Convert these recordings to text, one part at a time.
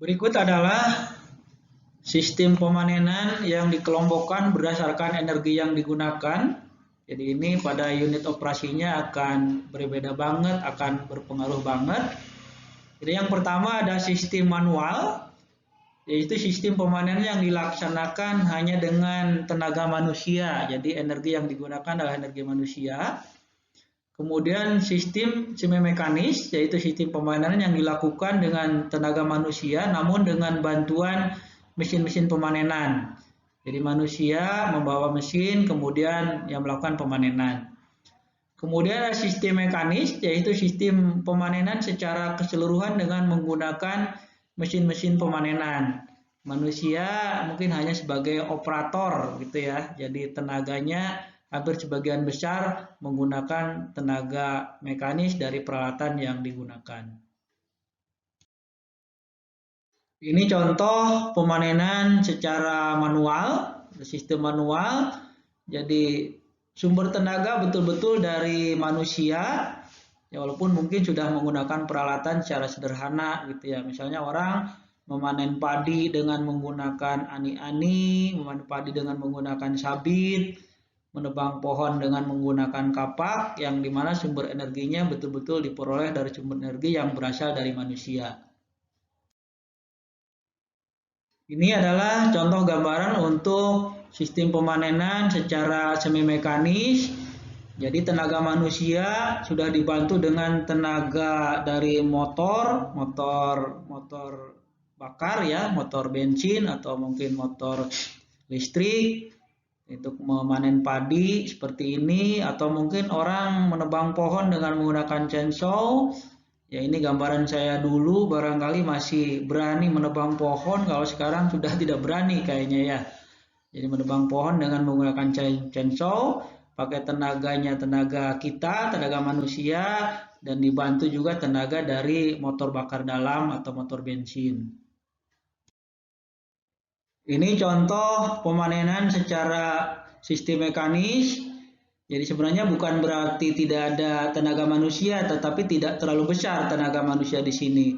Berikut adalah sistem pemanenan yang dikelompokkan berdasarkan energi yang digunakan. Jadi ini pada unit operasinya akan berbeda banget, akan berpengaruh banget. Jadi yang pertama ada sistem manual, yaitu sistem pemanenan yang dilaksanakan hanya dengan tenaga manusia. Jadi energi yang digunakan adalah energi manusia. Kemudian sistem semi mekanis, yaitu sistem pemanenan yang dilakukan dengan tenaga manusia namun dengan bantuan mesin-mesin pemanenan. Jadi manusia membawa mesin kemudian yang melakukan pemanenan. Kemudian ada sistem mekanis, yaitu sistem pemanenan secara keseluruhan dengan menggunakan mesin-mesin pemanenan. Manusia mungkin hanya sebagai operator gitu ya. Jadi tenaganya hampir sebagian besar menggunakan tenaga mekanis dari peralatan yang digunakan. Ini contoh pemanenan secara manual, sistem manual. Jadi sumber tenaga betul-betul dari manusia, ya walaupun mungkin sudah menggunakan peralatan secara sederhana gitu ya. Misalnya orang memanen padi dengan menggunakan ani-ani, memanen padi dengan menggunakan sabit, menebang pohon dengan menggunakan kapak, yang dimana sumber energinya betul-betul diperoleh dari sumber energi yang berasal dari manusia. Ini adalah contoh gambaran untuk sistem pemanenan secara semi mekanis. Jadi tenaga manusia sudah dibantu dengan tenaga dari motor bakar ya, motor bensin atau mungkin motor listrik untuk memanen padi seperti ini, atau mungkin orang menebang pohon dengan menggunakan chainsaw. Ya ini gambaran saya dulu, barangkali masih berani menebang pohon, kalau sekarang sudah tidak berani kayaknya ya. Jadi menebang pohon dengan menggunakan chainsaw, pakai tenaganya tenaga kita, tenaga manusia, dan dibantu juga tenaga dari motor bakar dalam atau motor bensin. Ini contoh pemanenan secara sistem mekanis. Jadi sebenarnya bukan berarti tidak ada tenaga manusia, tetapi tidak terlalu besar tenaga manusia di sini.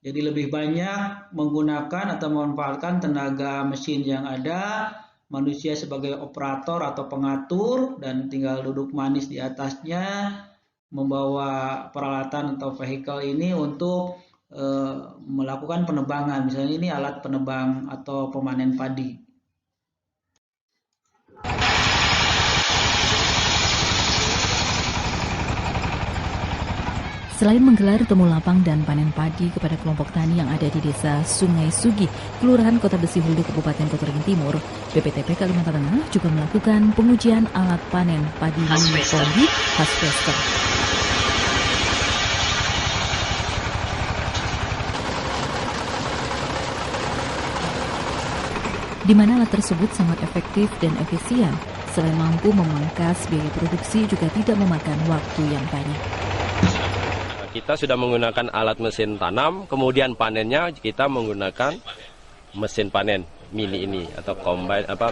Jadi lebih banyak menggunakan atau memanfaatkan tenaga mesin yang ada, manusia sebagai operator atau pengatur, dan tinggal duduk manis di atasnya, membawa peralatan atau vehicle ini untuk melakukan penebangan. Misalnya ini alat penebang atau pemanen padi. Selain menggelar temu lapang dan panen padi kepada kelompok tani yang ada di Desa Sungai Sugi, Kelurahan Kota Besi Hulu, Kabupaten Kota Waringin Timur, BPTP Kalimantan Tengah juga melakukan pengujian alat panen padi mini kombi Harvester. Di mana alat tersebut sangat efektif dan efisien. Selain mampu memangkas biaya produksi, juga tidak memakan waktu yang banyak. Kita sudah menggunakan alat mesin tanam, kemudian panennya kita menggunakan mesin panen mini ini atau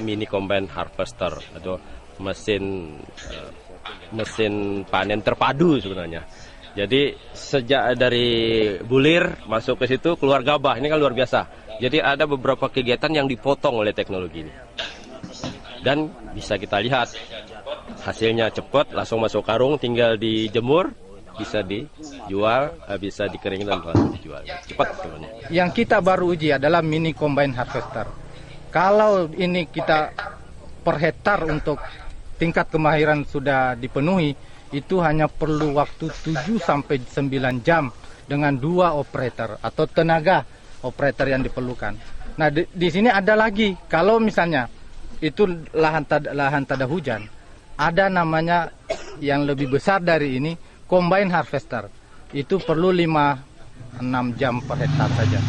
mini combine harvester atau mesin panen terpadu sebenarnya. Jadi sejak dari bulir masuk ke situ keluar gabah, ini kan luar biasa. Jadi ada beberapa kegiatan yang dipotong oleh teknologi ini. Dan bisa kita lihat hasilnya cepat, langsung masuk karung, tinggal dijemur, bisa dijual, bisa dikeringin dan langsung dijual. Cepat sebenarnya. Yang kita baru uji adalah mini combine harvester. Kalau ini kita per hektar untuk tingkat kemahiran sudah dipenuhi, itu hanya perlu waktu 7 sampai 9 jam dengan 2 operator atau tenaga operator yang diperlukan. Nah, di sini ada lagi, kalau misalnya itu lahan tada hujan, ada namanya yang lebih besar dari ini, combine harvester. Itu perlu 5-6 jam per hektar saja.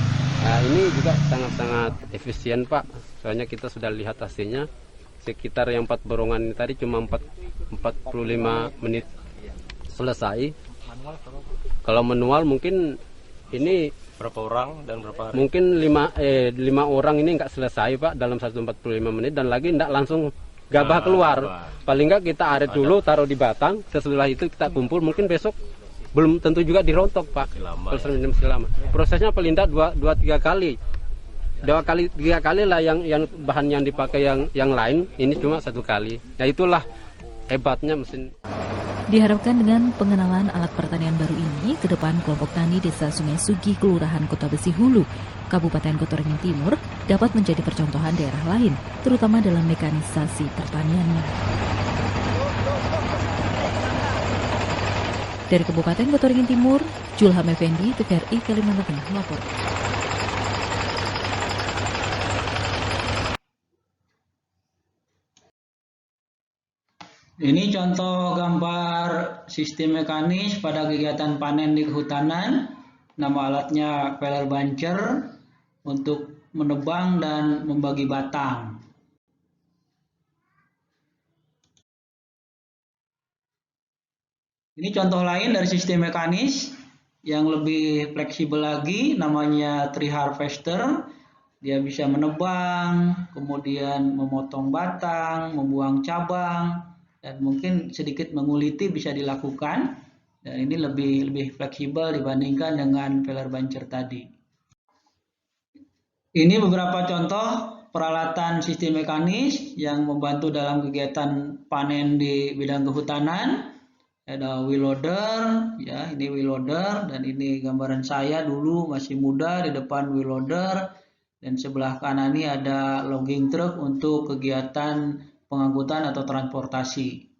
Nah, ini juga sangat-sangat efisien, Pak. Soalnya kita sudah lihat hasilnya. Sekitar yang 4 borongan ini tadi cuma 45 menit selesai. Kalau manual mungkin ini Berapa orang dan berapa hari? mungkin 5 orang ini nggak selesai, Pak, dalam 145 menit, dan lagi nggak langsung gabah keluar. Paling nggak kita aret dulu, taruh di batang, setelah itu kita kumpul, mungkin besok belum tentu juga dirontok Pak. Masih lama. Prosesnya paling tidak 2-3 kali. 2-3 kali lah yang bahan yang dipakai yang lain, ini cuma 1 kali. Nah itulah hebatnya mesin. Diharapkan dengan pengenalan alat pertanian baru ini, ke depan kelompok tani Desa Sungai Sugi, Kelurahan Kota Besi Hulu, Kabupaten Kota Waringin Timur dapat menjadi percontohan daerah lain, terutama dalam mekanisasi pertaniannya. Dari Kabupaten Kota Waringin Timur, Julham Effendi, TVRI Kalimantan Tengah melapor. Ini contoh gambar sistem mekanis pada kegiatan panen di kehutanan. Nama alatnya Feller Buncher untuk menebang dan membagi batang. Ini contoh lain dari sistem mekanis yang lebih fleksibel lagi, namanya tree harvester. Dia bisa menebang, kemudian memotong batang, membuang cabang, dan mungkin sedikit menguliti bisa dilakukan. Dan ini lebih fleksibel dibandingkan dengan Feller Buncher tadi. Ini beberapa contoh peralatan sistem mekanis yang membantu dalam kegiatan panen di bidang kehutanan. Ada wheel loader, ya ini wheel loader, dan ini gambaran saya dulu masih muda di depan wheel loader. Dan sebelah kanan ini ada logging truck untuk kegiatan pengangkutan atau transportasi.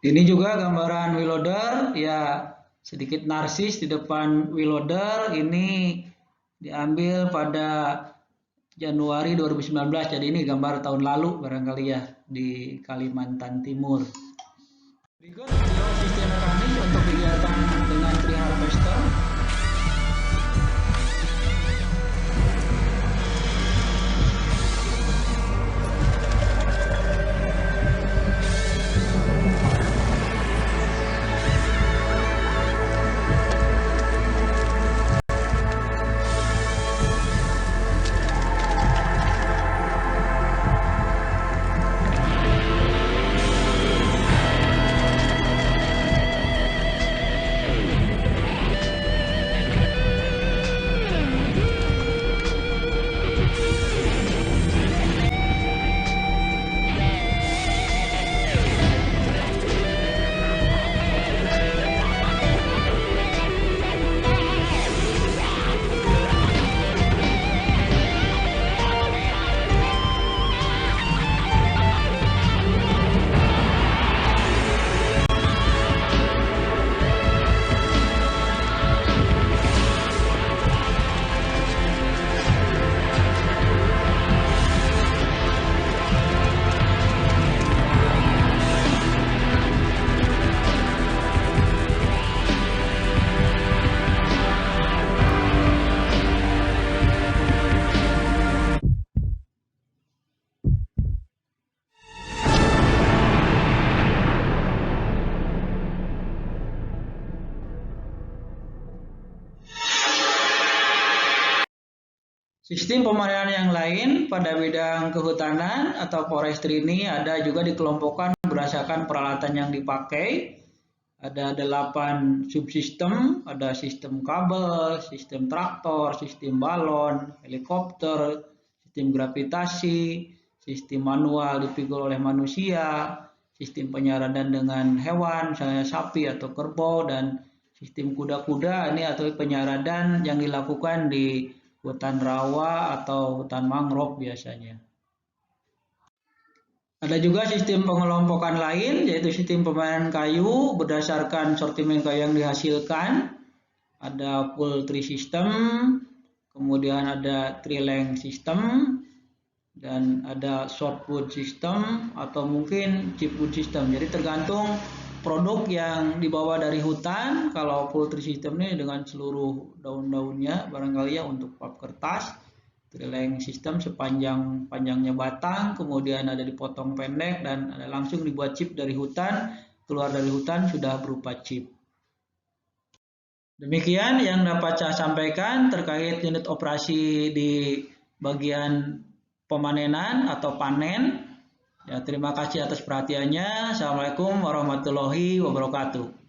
Ini juga gambaran wheel loader, ya sedikit narsis di depan wheel loader. Ini diambil pada Januari 2019, jadi ini gambar tahun lalu barangkali ya di Kalimantan Timur. Berikut sistem mekanis untuk kegiatan dengan tree harvester. Sistem pemanenan yang lain pada bidang kehutanan atau forestry ini ada juga dikelompokkan berdasarkan peralatan yang dipakai. Ada 8 subsistem, ada sistem kabel, sistem traktor, sistem balon, helikopter, sistem gravitasi, sistem manual dipikul oleh manusia, sistem penyaradan dengan hewan, misalnya sapi atau kerbau, dan sistem kuda-kuda ini atau penyaradan yang dilakukan di hutan rawa atau hutan mangrove biasanya. Ada juga sistem pengelompokan lain, yaitu sistem pemainan kayu berdasarkan sortimen kayu yang dihasilkan. Ada full tree system, kemudian ada tree length system, dan ada short wood system atau mungkin chipwood system. Jadi tergantung produk yang dibawa dari hutan. Kalau full tree system ini dengan seluruh daun-daunnya barangkali ya untuk pulp kertas. Tree length system sepanjangnya batang, kemudian ada dipotong pendek dan ada langsung dibuat chip dari hutan. Keluar dari hutan sudah berupa chip. Demikian yang dapat saya sampaikan terkait unit operasi di bagian pemanenan atau panen. Ya, terima kasih atas perhatiannya. Assalamualaikum warahmatullahi wabarakatuh.